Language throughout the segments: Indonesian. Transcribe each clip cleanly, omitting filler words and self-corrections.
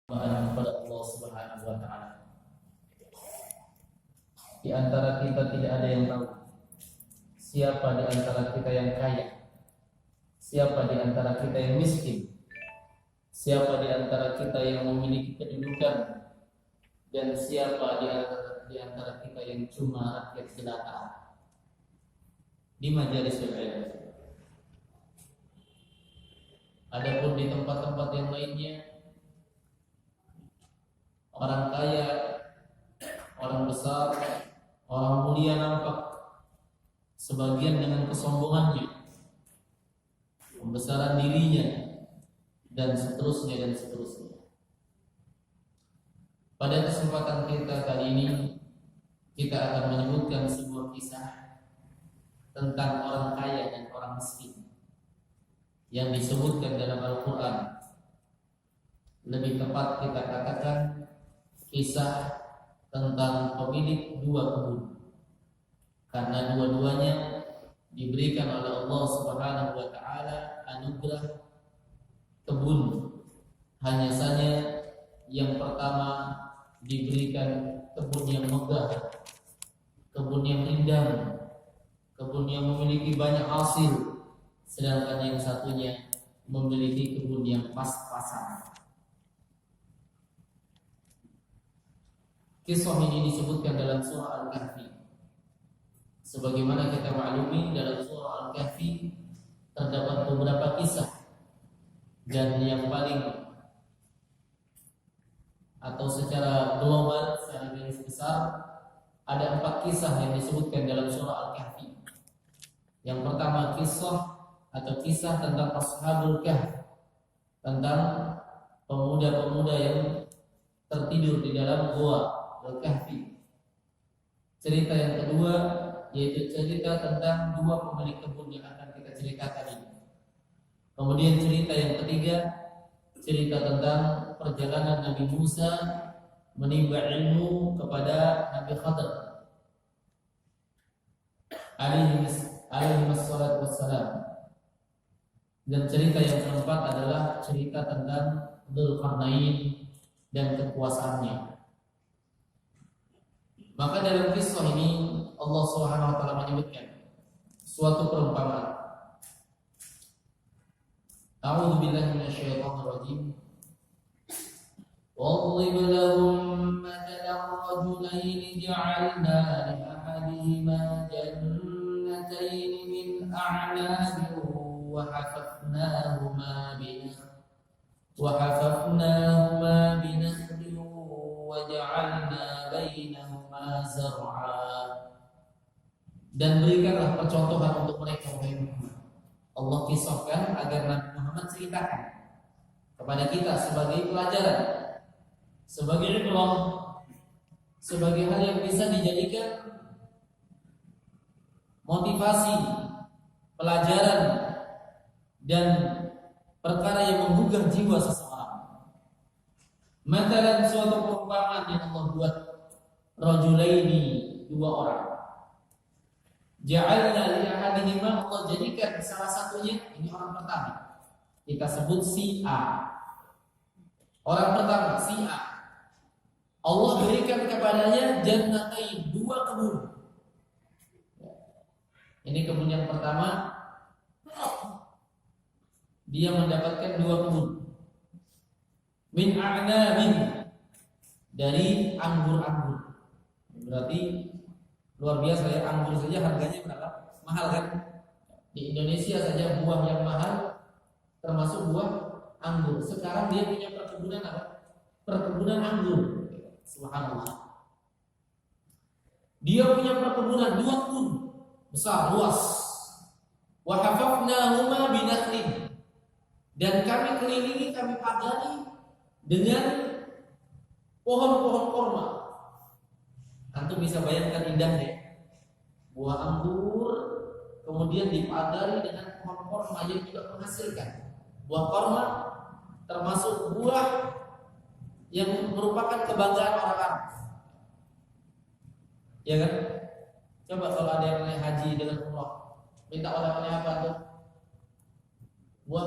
kepada Allah Subhanahu wa taala. Di antara kita tidak ada yang tahu siapa di antara kita yang kaya, siapa di antara kita yang miskin, siapa di antara kita yang memiliki kedudukan, dan siapa di antara kita yang cuma rakyat jelata di majelis ilmu. Adapun di tempat-tempat yang lainnya, orang kaya, orang besar, orang mulia nampak sebagian dengan kesombongannya, pembesaran dirinya, dan seterusnya dan seterusnya. Pada kesempatan kita kali ini, kita akan menyebutkan sebuah kisah tentang orang kaya dan orang miskin yang disebutkan dalam Al-Quran. Lebih tepat kita katakan kisah tentang pemilik dua kebun, karena dua-duanya diberikan oleh Allah Subhanahu wa taala anugerah kebun. Hanya saja yang pertama diberikan kebun yang megah, kebun yang indah, kebun yang memiliki banyak hasil, sedangkan yang satunya memiliki kebun yang pas-pasan. Kisah ini disebutkan dalam surah Al-Kahfi. Sebagaimana kita maklumi, dalam surah Al-Kahfi terdapat beberapa kisah, dan yang paling atau secara global, secara garis besar, ada 4 kisah yang disebutkan dalam surah Al-Kahfi. Yang pertama kisah tentang Ashabul Kahf, tentang pemuda-pemuda yang tertidur di dalam gua Al-Kahfi. Cerita yang kedua yaitu cerita tentang dua pemilik kebun yang akan kita ceritakan ini. Kemudian cerita yang ketiga, cerita tentang perjalanan Nabi Musa menimba ilmu kepada Nabi Khadir alaihi wassalatu wassalam. Dan cerita yang keempat adalah cerita tentang Dzulqarnain dan kekuasaannya. Maka dalam kisah ini Allah Subhanahu wa taala menyebutkan suatu perumpamaan. A'udzu billahi minasyaitonir rajim. وَاضْرِبْ لَهُم مَّثَلًا رَّجُلَيْنِ جَعَلْنَا لِأَحَدِهِمَا جَنَّتَيْنِ مِنْ أَعْنَابٍ وَحَفَفْنَاهُمَا بِنَخْلٍ وَجَعَلْنَا بَيْنَهُمَا زَرْعًا. Dan berikanlah percontohan untuk mereka, wahai Muhammad. Allah kisahkan agar Nabi Muhammad ceritakan kepada kita sebagai pelajaran, sebagai ibrah, sebagai hal yang bisa dijadikan motivasi, pelajaran, dan perkara yang menggugah jiwa seseorang. Matalan suatu perumpamaan yang Allah buat, rajulaini, dua orang. Ja'alna li ahadihima, Allah jadikan salah satunya, ini orang pertama, kita sebut si A. Orang pertama si A, Allah berikan kepadanya jannatain, dua kebun. Ini kebun yang pertama, dia mendapatkan dua kebun. Min a'nabin, dari anggur-anggur. Berarti luar biasa ya, anggur saja harganya berapa? Mahal kan? Di Indonesia saja buah yang mahal termasuk buah anggur. Sekarang dia punya perkebunan apa? Perkebunan anggur. Subhanallah. Dia punya perkebunan, dua kebun besar, luas. Wa hafafnahuma binakhlin. Dan kami kelilingi, kami pagari dengan pohon-pohon korma. Antum bisa bayangkan indahnya buah anggur kemudian dipagari dengan pohon korma yang juga menghasilkan. Buah korma termasuk buah yang merupakan kebanggaan orang Arab. Ya kan? Coba kalau ada yang naik haji dengan umrah, minta oleh-oleh apa tuh? Buah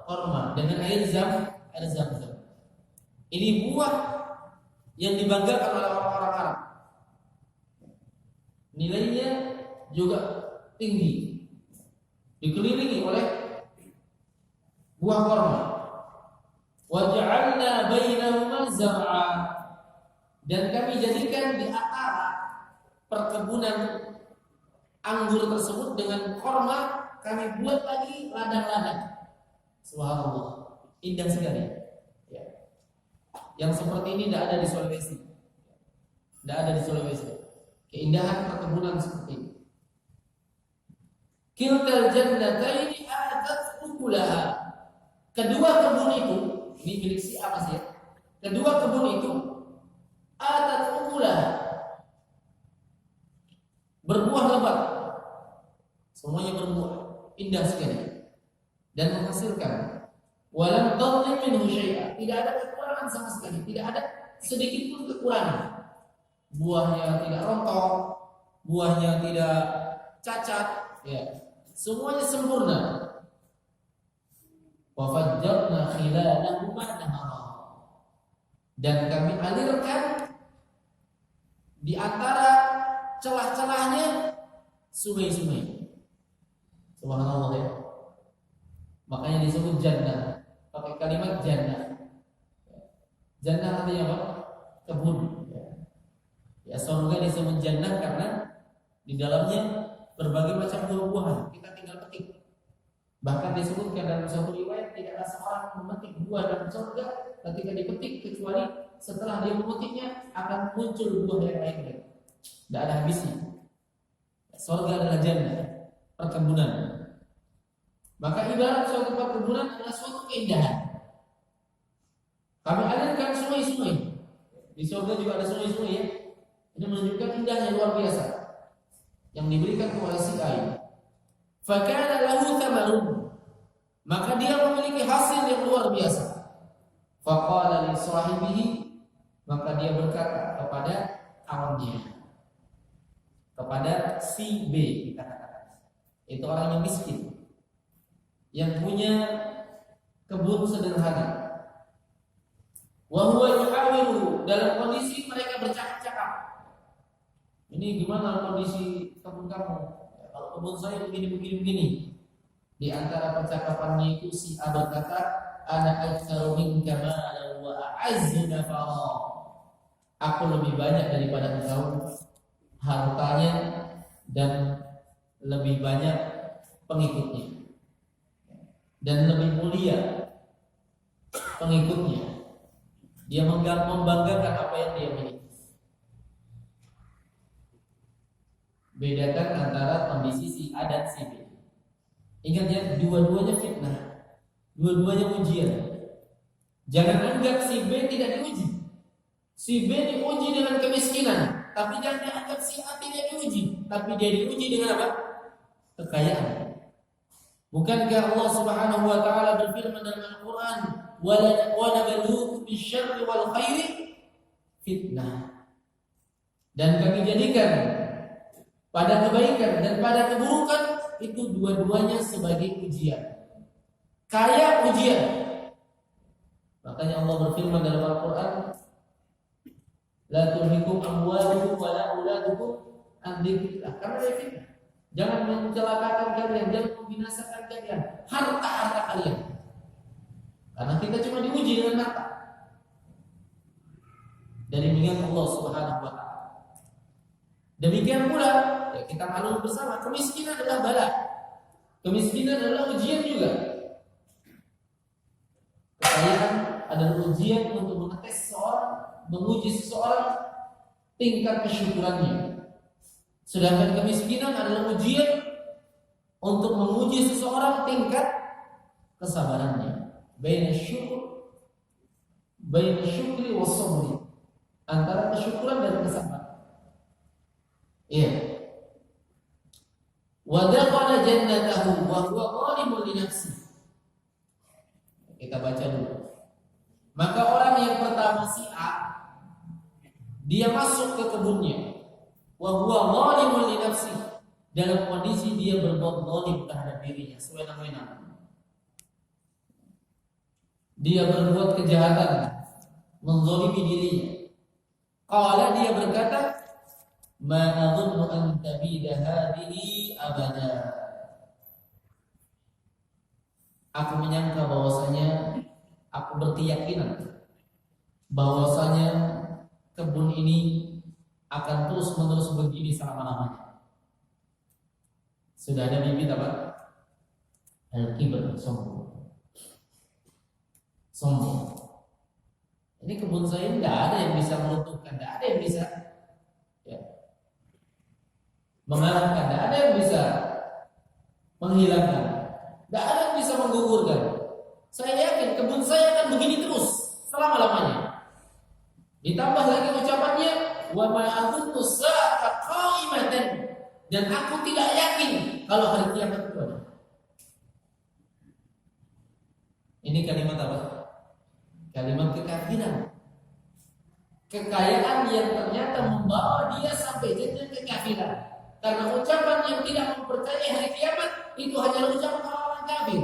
korma dengan air zam-zam. Ini buah yang dibanggakan oleh orang-orang Arab. Nilainya juga tinggi, dikelilingi oleh buah korma. Waj'alna bainahuma zar'a, dan kami jadikan di antara perkebunan anggur tersebut dengan korma, kami buat lagi ladang-ladang. Subhanallah, indah sekali. Ya. Yang seperti ini tidak ada di Sulawesi. Tidak ada di Sulawesi. Keindahan perkebunan seperti ini. Kiltal jannataini atat ukulaha. Kedua kebun itu, ini milik si apa sih? Kedua kebun itu atat ukulaha, berbuah lebat. Semuanya berbuah, indah sekali dan menghasilkan. Walam tadlim minhu syai'a, tidak ada kekurangan sama sekali, tidak ada sedikit pun kekurangan. Buahnya tidak rontok, buahnya tidak cacat, ya. Semuanya sempurna. Wa fajjarna khilalahuma nahara, dan kami alirkan di antara celah-celahnya sungai-sungai. Subhanallah ya. Makanya disebut jannah, pakai kalimat jannah. Jannah artinya apa? Kebun. Ya, surga disebut jannah karena di dalamnya berbagai macam buah-buahan, kita tinggal petik. Bahkan disebutkan dalam suatu riwayat, tidaklah seorang memetik buah dalam surga ketika dipetik kecuali setelah dia memetiknya akan muncul buah yang lain. Tidak ada habisnya. Surga adalah jannah, perkebunan. Maka ibarat suatu perkebunan adalah suatu keindahan. Kami alirkan sungai-sungai. Di surga juga ada sungai-sungai ya. Ini menunjukkan indahnya luar biasa yang diberikan kepada si air. Fakana lahu thamarun, maka dia memiliki hasil yang luar biasa. Faqala li sahibihi, maka dia berkata kepada kawannya, kepada si B, kita katakan itu orang yang miskin, yang punya kebun sederhana. Wa huwa yuhawiru, dalam kondisi mereka bercakap-cakap. Ini gimana kondisi kebun kamu? Ya, kalau kebun saya begini. Di antara percakapannya itu si A berkata, ana aktsaru minka malan wa a'azzu nafara. Aku lebih banyak daripada engkau hartanya dan lebih banyak pengikutnya, dan lebih mulia pengikutnya. Dia membanggakan apa yang dia miliki. Bedakan antara kondisi si A dan si B. Ingat ya, dua-duanya fitnah, dua-duanya ujian. Jangan anggap si B tidak diuji. Si B diuji dengan kemiskinan, tapi jangan dianggap si A tidak diuji, tapi dia diuji dengan apa? Kekayaan. Bukankah Allah Subhanahu wa taala berfirman dalam Al-Qur'an, "Wa nabluukum bisyarri wal khairi fitnah." Dan kami jadikan pada kebaikan dan pada keburukan itu dua-duanya sebagai ujian. Kaya ujian. Makanya Allah berfirman dalam Al-Qur'an, "La tulhikum amwalukum wa la auladukum an dzikrillah." Karena dia fitnah. Jangan mencelakakan kalian, jangan membinasakan kalian, harta-harta kalian. Karena kita cuma diuji dengan harta. Dari demikian Allah Subhanahu wa taala. Demikian pula ya, kita maklum bersama, kemiskinan adalah bala. Kemiskinan adalah ujian juga. Kekayaan adalah ujian untuk mengetes seseorang, menguji seseorang tingkat kesyukurannya. Sedangkan kemiskinan adalah ujian untuk menguji seseorang tingkat kesabarannya. Baina syukri wa sabri, antara kesyukuran dan kesabaran. Iya. Wa dakhala jannatahu wa huwa zalimun li nafsihi. Kita baca dulu. Maka orang yang pertama si A, dia masuk ke kebunnya. Wa huwa zalimun li nafsihi, dalam kondisi dia berbuat zalim terhadap dirinya, sewenang-wenang. Dia berbuat kejahatan, menzalimi dirinya. Qala, dia berkata, ma adhunnu an tabida hadhihi abada. Aku menyangka bahwasanya, aku berkeyakinan bahwasanya kebun ini akan terus-menerus begini selama-lamanya. Sudah ada bibit apa? Al-kibr, sombong. Sombong. Ini kebun saya tidak ada yang bisa meruntuhkan, tidak ada yang bisa mengalahkan, tidak ada yang bisa menghilangkan, tidak ada yang bisa menggugurkan. Saya yakin kebun saya akan begini terus selama-lamanya. Ditambah lagi ucapannya, wa ma adunnu sa'ata qa'imatan, dan aku tidak yakin kalau hari kiamat itu ada. Ini kalimat apa? Kalimat kekafiran. Kekayaan yang ternyata membawa dia sampai jenjang kekafiran. Karena ucapan yang tidak mempercayai hari kiamat itu hanyalah ucapan orang-orang kafir.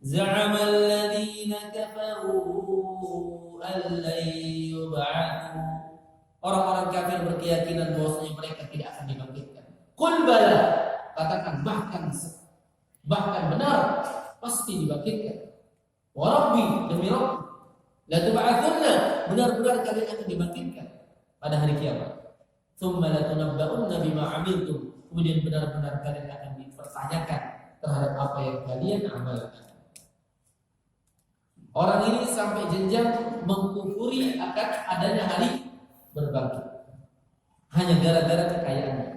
Za'ama alladziina kafaru allan yub'atsu. Orang-orang kafir berkeyakinan bahwasanya mereka tidak akan dibangkitkan. Qul bala, katakan bahkan benar, pasti dibangkitkan. Wa rabbi, demi Rabb, la tub'atsunna, benar-benar kalian akan dibangkitkan pada hari kiamat. Tsumma la tunabba'unna bima 'amiltum, kemudian benar-benar kalian akan dipertanyakan terhadap apa yang kalian amalkan. Orang ini sampai jenjang mengkufuri akan adanya hari berbangkit hanya gara-gara kekayaannya.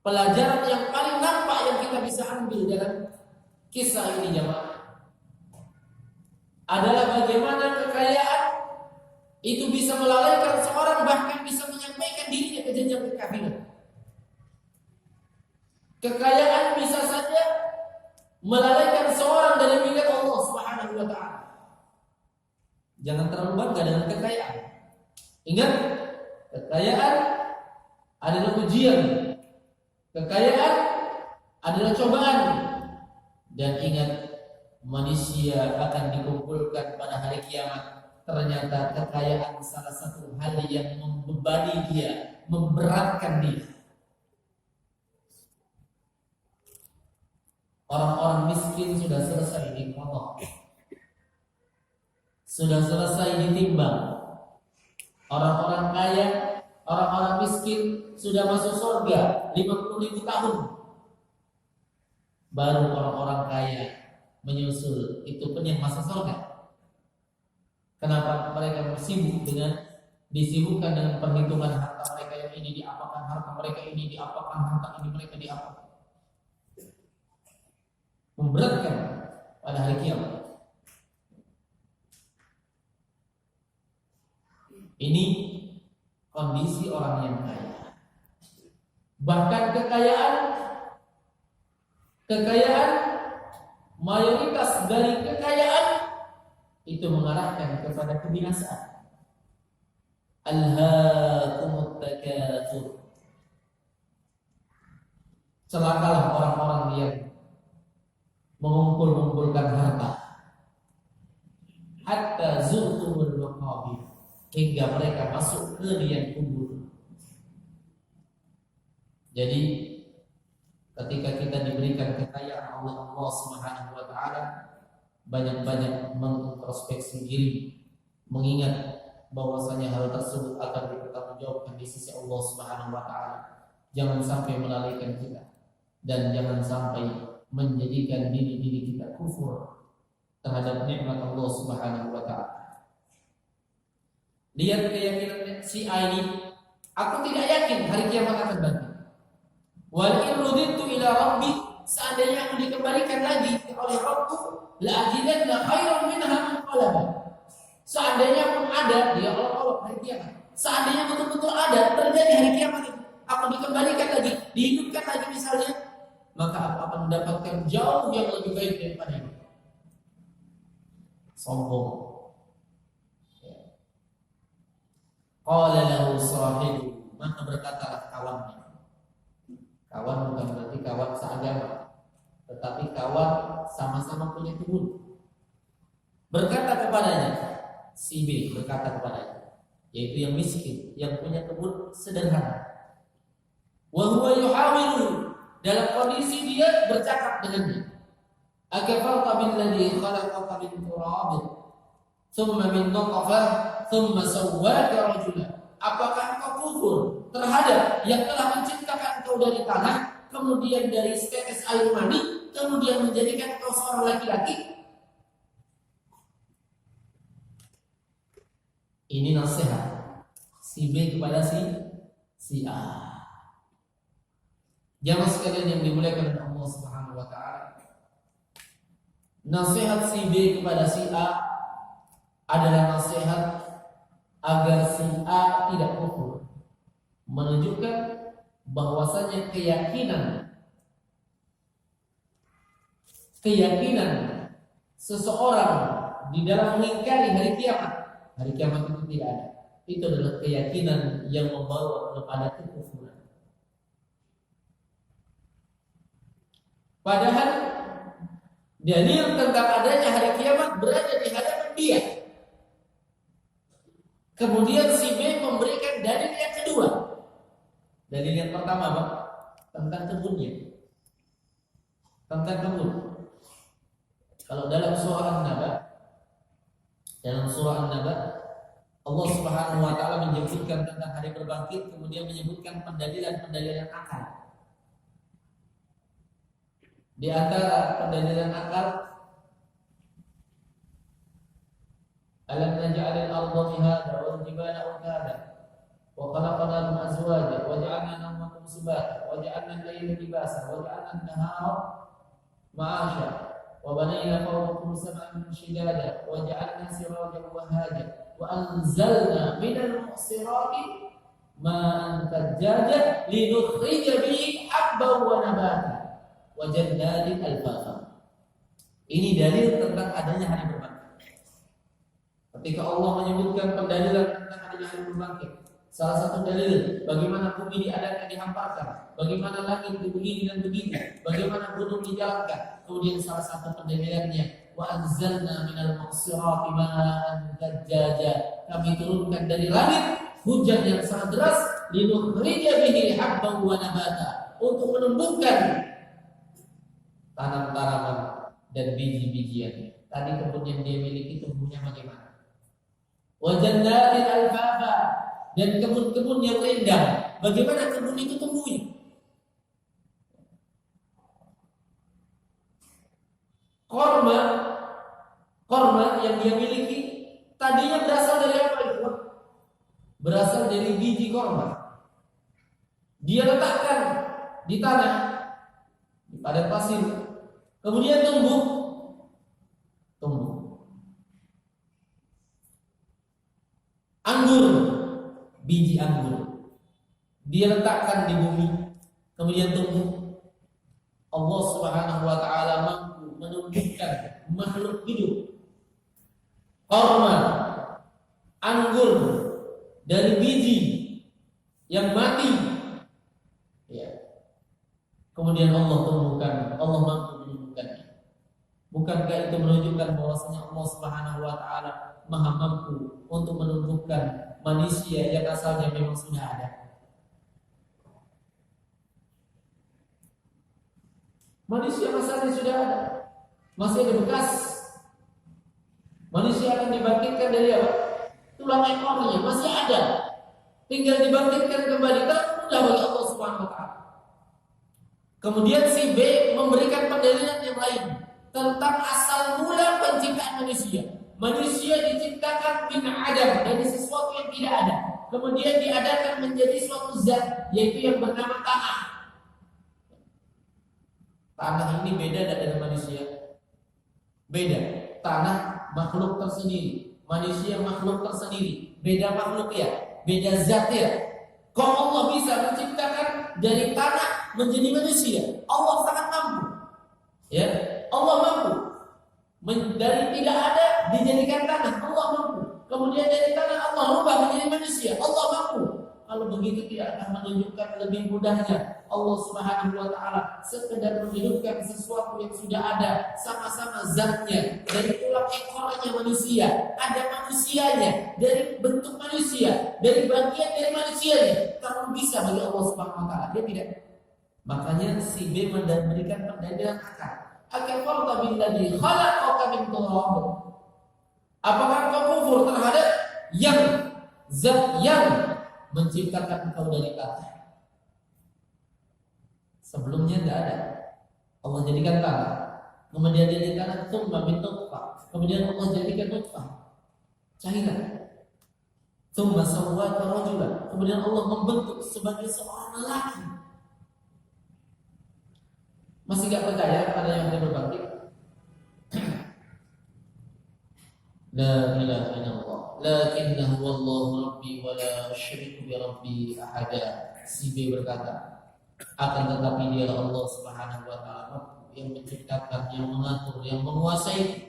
Pelajaran yang paling nampak yang kita bisa ambil dalam kisah ini jemaah adalah bagaimana kekayaan itu bisa melalaikan seorang, bahkan bisa menyampaikan dirinya ke jenjang kekafiran. Kekayaan bisa saja melalaikan seorang dari milik Allah Subhanahu wa taala. Jangan terlalu bangga dengan kekayaan. Ingat, kekayaan adalah ujian. Kekayaan adalah cobaan. Dan ingat, manusia akan dikumpulkan pada hari kiamat. Ternyata kekayaan salah satu hal yang membebani dia, memberatkan dia. Orang-orang miskin sudah selesai dipotong, sudah selesai ditimbang. Orang-orang kaya, orang-orang miskin sudah masuk surga 50.000 tahun. Baru orang-orang kaya menyusul, itu pun yang masuk surga. Kenapa mereka disibukkan dengan perhitungan harta mereka yang ini diapakan, harta mereka ini diapakan, harta ini mereka diapakan. Memberatkan pada hari kiamat. Ini kondisi orang yang kaya. Bahkan kekayaan mayoritas dari kekayaan itu mengarahkan kepada kebinasaan. Alhaakumut takatsur. Celakalah orang-orang yang mengumpulkan harta hatta zurtumul maqabir, hingga mereka masuk ke liang kubur. Jadi ketika kita diberikan kekayaan Allah Subhanahu wa taala, banyak-banyak mengintrospeksi diri, mengingat bahwasanya hal tersebut akan dipertanggungjawabkan di sisi Allah Subhanahu wa taala. Jangan sampai melalaikan kita, dan jangan sampai menjadikan diri kita kufur terhadap nikmat Allah Subhanahu wa taala. Lihat keyakinan si A ini, aku tidak yakin hari kiamat akan bangkit. Wal in ruditu ila rabbi, seandainya aku dikembalikan lagi oleh Rabbku, la ajidanna khairan minha munqalaba. Seandainya pun ada, dia Allah hari kiamat. Seandainya betul-betul ada terjadi hari kiamat itu, aku dikembalikan lagi, dihidupkan lagi misalnya, maka aku akan mendapatkan jauh yang lebih baik daripada ini. Sombong. Qala lahu sahibu, maka berkatalah kawannya. Kawan bukan berarti kawan seagama, tetapi kawan sama-sama punya kebun. berkata kepadanya, si B berkata kepadanya, yaitu yang miskin, yang punya kebun sederhana. Wa huwa yuhawilu, dalam kondisi dia bercakap dengannya. Akafarta billadhi khalaqaka min turab thumma min nutfah thumma sawwaka rajula. Apakah engkau kufur terhadap yang telah menciptakan engkau dari tanah, kemudian dari setetes air mani, kemudian menjadikan engkau seorang laki-laki? Ini nasihat si B kepada si A. Jamaah sekalian yang dimuliakan oleh Allah Subhanahu wa taala, nasihat si B kepada si A adalah nasihat agar si A tidak kufur, menunjukkan bahwasanya keyakinan seseorang di dalam mengingkari hari kiamat itu tidak ada. Itu adalah keyakinan yang membawa kepada kekufuran. Padahal dalil tentang adanya hari kiamat berada di hadapan dia. Kemudian si B memberikan dalil yang kedua. Dalil yang pertama apa? Tentang kebunnya. Tentang kebun. Kalau dalam surah An-Naba, Allah Subhanahu wa taala menyebutkan tentang hari berbangkit, kemudian menyebutkan pendalilan akal. Di antara pendalilan akal, alam naj'alil arda mihada wal jibala awtada wa khalaqnakum azwaja wa ja'alna nawmakum subata wa ja'alna al-layla libasa wa ja'alna an-nahara ma'asha wa banayna fawqakum sab'an shidada wa ja'alna sirajan wa haja wa anzalna minal mu'sirati ma'an thajjaja linukhrija bihi habban wa nabata wa jannatin alfafa. Ini dalil tentang adanya hari berbangkit. Ketika Allah menyebutkan pendalilan tentang adanya hari berbangkit, salah satu dalil bagaimana bumi diadakan dihamparkan, bagaimana langit begini dan begini, bagaimana gunung dijalankan. Kemudian salah satu pendalilannya, wa anzalna minal muqsirati ma'an thajjaja, kami turunkan dari langit hujan yang sangat deras, linukhrija bihi habban wa nabata, untuk menumbuhkan tanam-tanaman dan biji-bijian. Tadi kebun yang dia miliki tumbuhnya bagaimana? Wa jannatin alfafa, dan kebun-kebun yang rindang. Bagaimana kebun itu tumbuhnya? Korma yang dia miliki tadinya berasal dari apa itu? Berasal dari biji korma. Dia letakkan di tanah, di padan pasir. Kemudian tumbuh. Anggur, biji anggur, dia letakkan di bumi, kemudian tumbuh. Allah Subhanahu wa taala mampu menumbuhkan makhluk hidup. Korma, anggur dari biji yang mati. Ya. Kemudian Allah tumbuhkan, Allah mampu menumbuhkannya. Bukankah itu menunjukkan bahwasanya Allah Subhanahu wa taala Maha mampu untuk menumbuhkan manusia yang asalnya memang sudah ada. Manusia asalnya sudah ada, masih ada bekas. Manusia akan dibangkitkan dari apa? Tulang ekornya masih ada, tinggal dibangkitkan kembali. Termudah bagi Allah Subhanahu wa taala. Kemudian si B memberikan pendalilan yang lain tentang asal mula penciptaan manusia. Manusia diciptakan min adam, dari sesuatu yang tidak ada. Kemudian diadakan menjadi suatu zat, yaitu yang bernama tanah. Tanah ini beda dengan manusia. Beda. Tanah makhluk tersendiri, manusia makhluk tersendiri. Beda makhluk ya, beda zat ya. Kok Allah bisa menciptakan dari tanah menjadi manusia? Allah sangat mampu. Ya, Allah mampu. Dari tidak ada dijadikan tanah, Allah mampu. Kemudian dari tanah Allah rubah menjadi manusia, Allah mampu. Kalau kalau begitu tidak akan menunjukkan lebih mudahnya Allah Subhanahu wa taala sekedar menghidupkan sesuatu yang sudah ada sama-sama zatnya dari tulang ekornya manusia, ada manusianya, dari bentuk manusia, dari bagian dari manusianya. Kalau bisa bagi Allah Subhanahu wa taala, dia tidak. Makanya si B memberikan pendalilan akal. Akafarta billadzi khalaqaka min turab. Apakah kau kufur terhadap yang zat yang menciptakan engkau dari tanah? Sebelumnya tidak ada. Allah jadikan tanah, kemudian dari tanah tsumma min nutfah, kemudian Allah jadikan nutfah cairan, tsumma sawwaka rajula, kemudian Allah membentuk sebagai seorang lelaki. Masih gak percaya pada yang berbakti? La ilaha illallah, lakinnahu wallahu rabbi wa la asyriku bi rabbi ahada. Si B berkata, akan tetapi dia Allah Subhanahu wa taala yang menciptakan, yang mengatur, yang menguasai,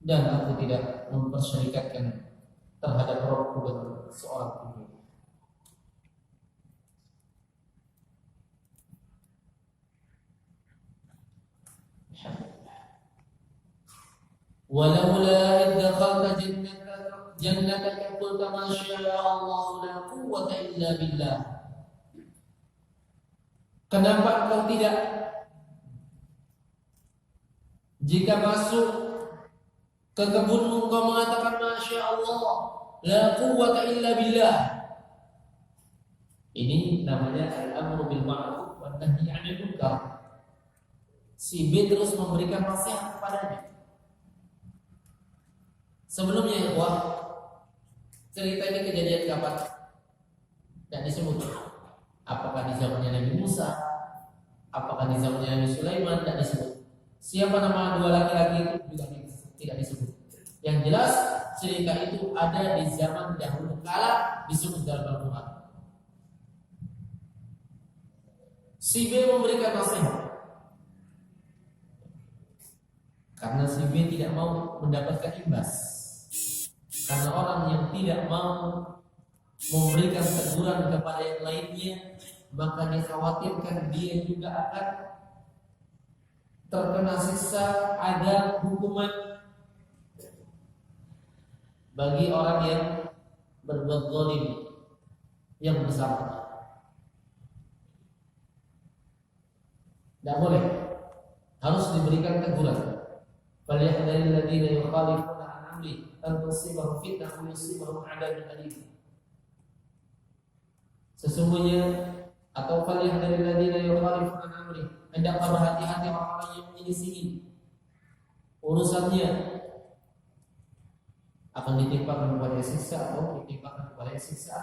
dan aku tidak mempersyarikatkan terhadap Rabbku dengan seorang pun. Walaula idh dakhalta jannataka qulta ma syaa Allah la quwwata illa billah. Kenapa engkau tidak jika masuk ke kebunmu engkau mengatakan masya Allah la quwwata illa billah? Ini namanya al-amru bil ma'ruf wan nahyi 'anil munkar. Si B terus memberikan nasihat kepadanya. Sebelumnya ya wah, cerita ini kejadian kapan? Dan disebut. Apakah di zamannya Nabi Musa? Apakah di zamannya Nabi Sulaiman? Tidak disebut. Siapa nama dua laki-laki itu juga tidak disebut. Yang jelas cerita itu ada di zaman dahulu kala, disebut dalam Al-Quran. Si B memberikan nasihat karena si B tidak mau mendapatkan imbas. Karena orang yang tidak mau memberikan teguran kepada yang lainnya, maka dikhawatirkan dia juga akan terkena siksa, ada hukuman bagi orang yang berbuat zalim yang bersama. Tidak boleh, harus diberikan teguran. Falyahdharil ladzina yukhalifuna an amri an tusibahum fitnah aw yusibahum 'adzabun alim. Sesungguhnya atau falyahdharil ladzina yukhalifuna an amri, hendaklah berhati-hati orang-orang yang menyelisihi urusannya, akan ditimpakan kepada siksa atau ditimpakan kepada siksa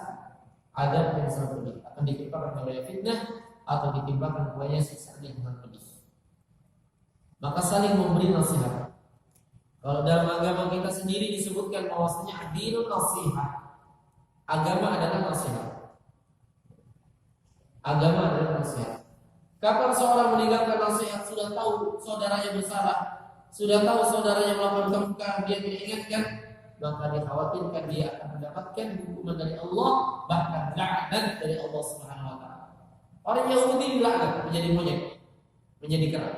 adab yang sangat pedih, akan ditimpakan kepada fitnah atau ditimpakan kepada siksa yang sangat pedih. Maka saling memberi nasihat. Kalau dalam agama kita sendiri disebutkan bahwasanya adilun nasihat. Agama adalah nasihat. Agama adalah nasihat. Kapan seorang meninggalkan nasihat, sudah tahu saudaranya bersalah, sudah tahu saudaranya melakukan kemungkaran, dia tidak ingatkan, maka dikhawatirkan dia akan mendapatkan hukuman dari Allah, bahkan laknat dari Allah Subhanahu wa taala. Orang Yahudi dilaknat menjadi monyet, menjadi kera.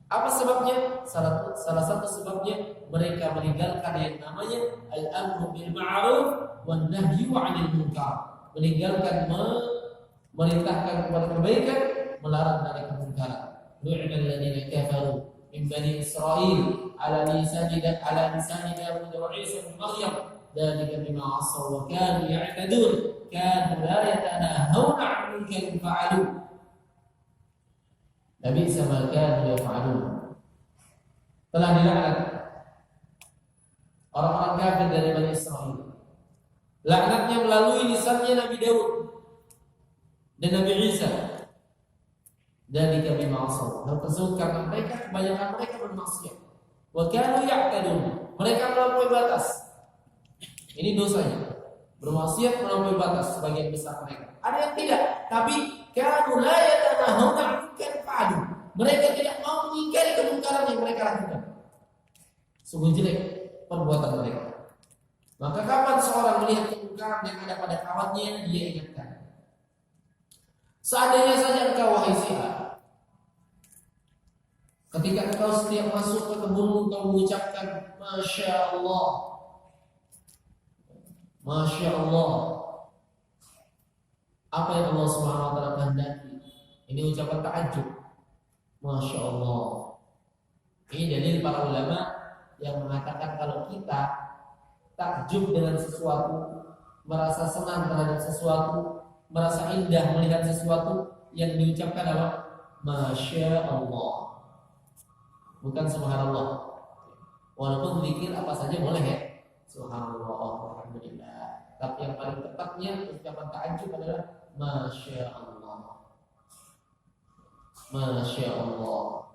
Apa sebabnya? Salah satu sebabnya mereka meninggalkan yang namanya al-amru bil ma'ruf wan nahyu 'anil munkar. Meninggalkan memerintahkan kepada kebaikan, melarang dari kemungkaran. Lu'inal ladzina kafaru min bani Israil ala lisan Daud wa Isa bin Maryam dzalika bima 'asaw wa kanu ya'tadun kanu la yatanahawna 'an munkarin fa'alu. Nabi sama kanu yaf'alun. Telah dilaknat orang-orang kafir dari Bani Israil. Laknatnya melalui lisannya Nabi Daud dan Nabi Isa. Dan dikami ma'asaw. Hal tersebut karena mereka, kebanyakan mereka bermaksiat. Wa kanu ya'tadun. Mereka melampaui batas. Ini dosanya. Bermaksiat melampaui batas sebagian besar mereka. Ada yang tidak, tapi kanu la yatanahawna 'an munkarin fa'alu. Mereka tidak mau mengingkari kemungkaran yang mereka lakukan. Sungguh jelek perbuatan mereka. Maka kapan seorang melihat kemungkaran yang ada pada kawannya, dia ingatkan. Seandainya saja engkau wahai si A, ketika engkau setiap masuk ke kebun engkau mengucapkan Masya Allah, Masya Allah. Apa yang Allah Subhanahu wa taala kehendaki? Ini ucapan takjub. Masya Allah. Ini dalil para ulama yang mengatakan kalau kita takjub dengan sesuatu, merasa senang terhadap sesuatu, merasa indah melihat sesuatu, yang diucapkan apa? Masya Allah. Bukan subhanallah. Walaupun zikir apa saja boleh ya. Subhanallah, alhamdulillah. Tapi yang paling tepatnya ucapan takjub adalah Masya Allah. Masya Allah.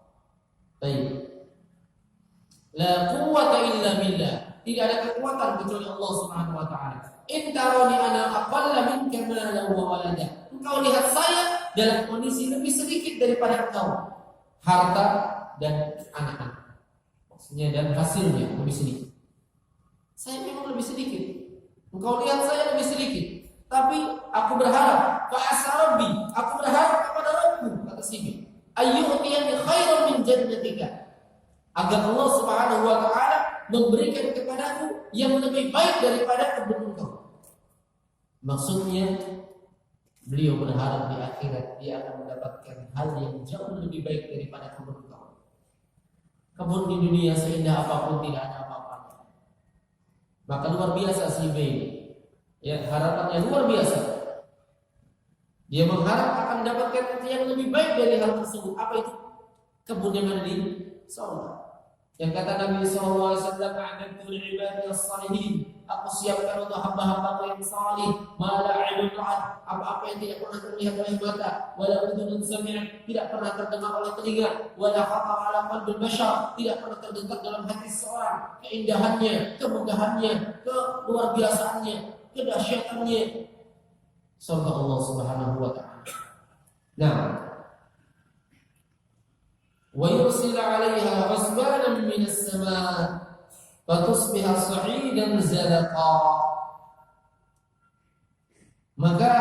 Baik. La quwwata illa billah. Tidak ada kekuatan kecuali Allah Subhanahu wa taala. In tarani ana aqalla minka malan wa walada. Engkau lihat saya dalam kondisi lebih sedikit daripada engkau, harta dan anak-anak. Maksudnya dan hasilnya lebih sedikit. Saya memang lebih sedikit. Engkau lihat saya lebih sedikit. Tapi aku berharap, fa asrabi, aku berharap kepada Rabbku, kata Sibi, ayyu'tiyani khairan min jannatika. Agar Allah Subhanahu wa taala memberikan kepadaku yang lebih baik daripada kebun engkau. Maksudnya beliau berharap di akhirat dia akan mendapatkan hal yang jauh lebih baik daripada kebun engkau. Kebun di dunia seindah apapun tidak ada apa-apanya. Maka luar biasa si B. Ya, harapannya luar biasa. Dia mengharap akan mendapatkan yang lebih baik dari hal tersebut. Apa itu? Kebun yang ada di surga. Yang kata Nabi SAW, "A'adtu li'ibadi as-salihin." Aku siapkan untuk hamba-hamba yang salih, ma la 'ainun ra'at, apa-apa yang tidak pernah terlihat oleh mata, wala udhunun sami'at, tidak pernah terdengar oleh telinga, wala khatara 'ala qalbil bashar, tidak pernah terdengar dalam hati seorang, keindahannya, kemegahannya, keluar biasaannya, kedahsyatannya. Surga Allah Subhanahu wa taala. Nah, wa yursil 'alaiha ghasbanan minas sama' fatusbiha sa'idan zalaqa. Maka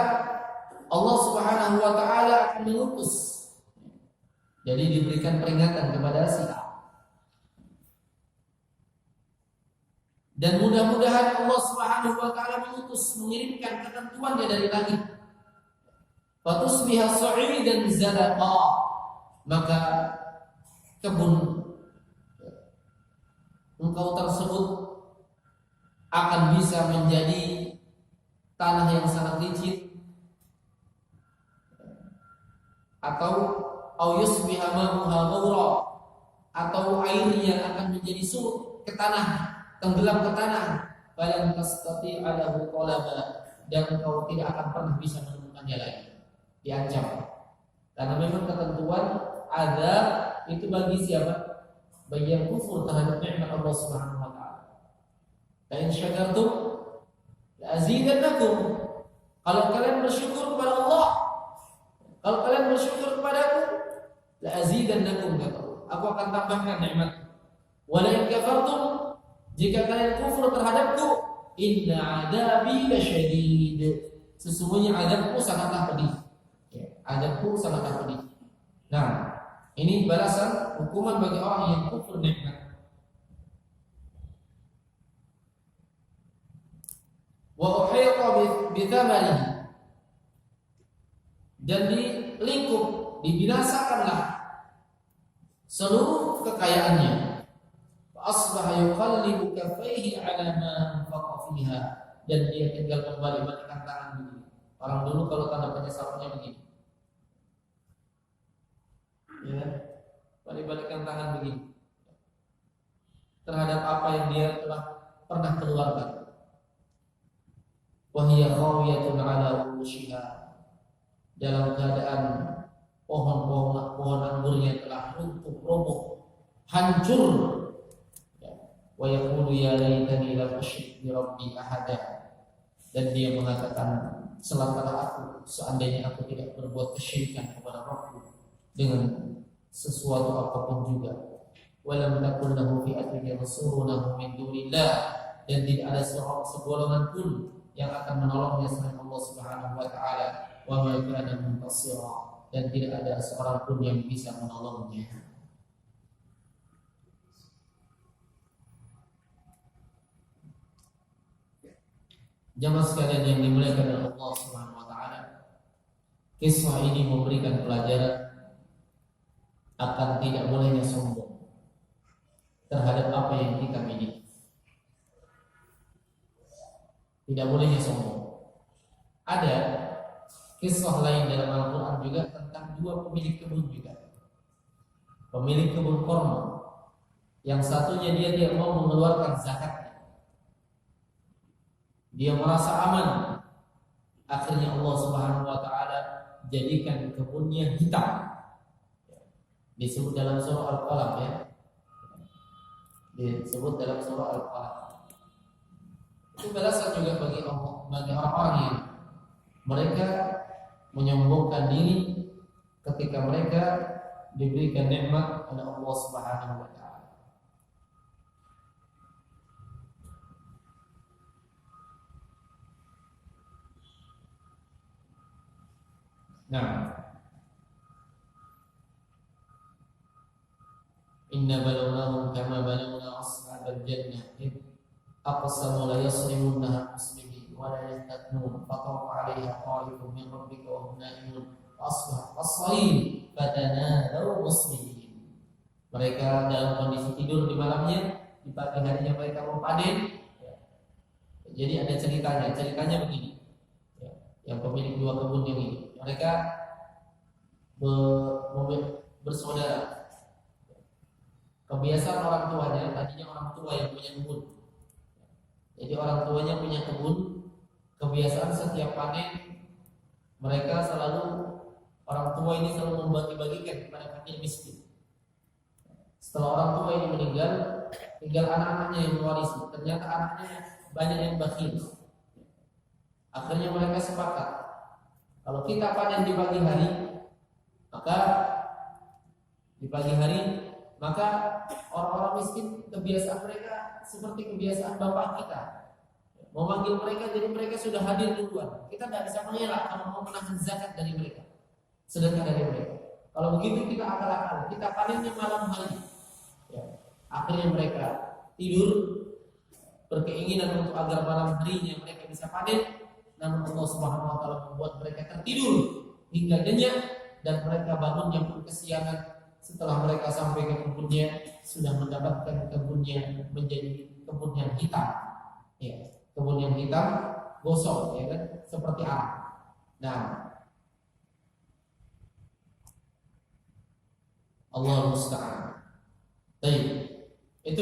Allah Subhanahu wa taala akan mengutus. Jadi diberikan peringatan kepada si A. Dan mudah-mudahan Allah Subhanahu wa taala mengirimkan ketentuannya dari langit. Fatusbiha sa'idan zalaqa. Maka kebun engkau tersebut akan bisa menjadi tanah yang sangat licin, atau yusbiha ma'uha ghawra, atau airnya akan menjadi surut ke tanah, tenggelam ke tanah, falan tastati'a lahu talaba, dan engkau tidak akan pernah bisa menemukannya lagi. Diancam. Karena memang ketentuan ada itu bagi siapa? Bagi yang kufur terhadap nikmat Allah Subhanahu wa taala. La in syakartum la azidannakum. Kalau kalian bersyukur kepada Allah, kalau kalian bersyukur kepadaku, la azidannakum, kata Allah. Aku akan tambahkan nikmat. Wa la in kafartum, jika kalian kufur terhadapku, inna adabi lasyadid. Sesungguhnya azabku sangatlah pedih. Ya, azabku sangatlah pedih. Nah, ini balasan hukuman bagi orang yang kufur nikmat. Wa uhayta bi thamanihi, dan dilingkup, dibinasakanlah seluruh kekayaannya. Fa asbaha yuqallibu kaffayhi 'ala ma anfaqa fiha, dan dia tinggal membalik-balikkan tangan begini. Orang dulu kalau tanda penyesalannya begini. Ya, balik-balikkan tangan begini terhadap apa yang dia telah pernah keluarkan. Wa hiya khawiyatun 'ala urushiha, dalam keadaan pohon anggurnya telah runtuh, roboh, hancur. Wa yaqulu ya laitani lam usyrik bi rabbi ahada, dan dia mengatakan, celakalah aku seandainya aku tidak berbuat kesyirikan kepada Rabbku dengan sesuatu apapun juga. Walam takun lahu fi'atun yansurunahu min dunillah, dan tidak ada segolongan pun yang akan menolongnya selain Allah Subhanahu wa taala. Wa ma kana muntasira, dan tidak ada seorang pun yang bisa menolongnya. Jamaah sekalian yang dimuliakan oleh Allah Subhanahu wa taala, kisah ini memberikan pelajaran akan tidak bolehnya sombong terhadap apa yang kita miliki. Tidak bolehnya sombong. Ada kisah lain dalam Al-Quran juga tentang dua pemilik kebun juga. Pemilik kebun korma, yang satunya dia tidak mau mengeluarkan zakatnya. Dia merasa aman. Akhirnya Allah Subhanahu wa taala jadikan kebunnya hitam. Disebut dalam surah Al-Qalam ya. Disebut dalam surah Al-Qalam. Itu balasan juga bagi orang-orang yang mereka menyombongkan diri ketika mereka diberikan nikmat oleh Allah Subhanahu wa taala. Nah, inna balawnahum kama balawna ashabal jannah id aqsamu la yasrimunha muslimin wa la yastatnun fatawa 'alayha qalibun min rabbika wa hum na'imun asbah as-salim fatanalu muslimin. Mereka dalam kondisi tidur di malamnya, di pagi harinya mereka mau panen. Jadi ada ceritanya begini. Yang pemilik dua kebun yang ini, mereka bersaudara. Kebiasaan orang tuanya, tadinya orang tua yang punya kebun. Jadi orang tuanya punya kebun, kebiasaan setiap panen mereka orang tua ini selalu membagi-bagikan kepada fakir miskin. Setelah orang tua ini meninggal, tinggal anak-anaknya yang mewarisi. Ternyata anaknya banyak yang bakhil. Akhirnya mereka sepakat, kalau kita panen di pagi hari, maka orang-orang miskin kebiasaan mereka seperti kebiasaan bapak kita, memanggil mereka, jadi mereka sudah hadir duluan. Kita tidak bisa mengelak kalau mau menahan zakat dari mereka, sedekah dari mereka. Kalau begitu kita akal-akal, kita panennya malam hari. Ya. Akhirnya mereka tidur berkeinginan untuk agar malam harinya mereka bisa panen. Namun Allah Subhanahu wa taala membuat mereka tertidur hingga nyenyak, dan mereka bangunnya pun kesiangan. Setelah mereka sampai ke kebunnya, sudah mendapatkan kebunnya menjadi kebun yang hitam. Ya, kebun yang hitam, gosong, ya kan, seperti arang. Nah, Allah musta'an. Baik, itu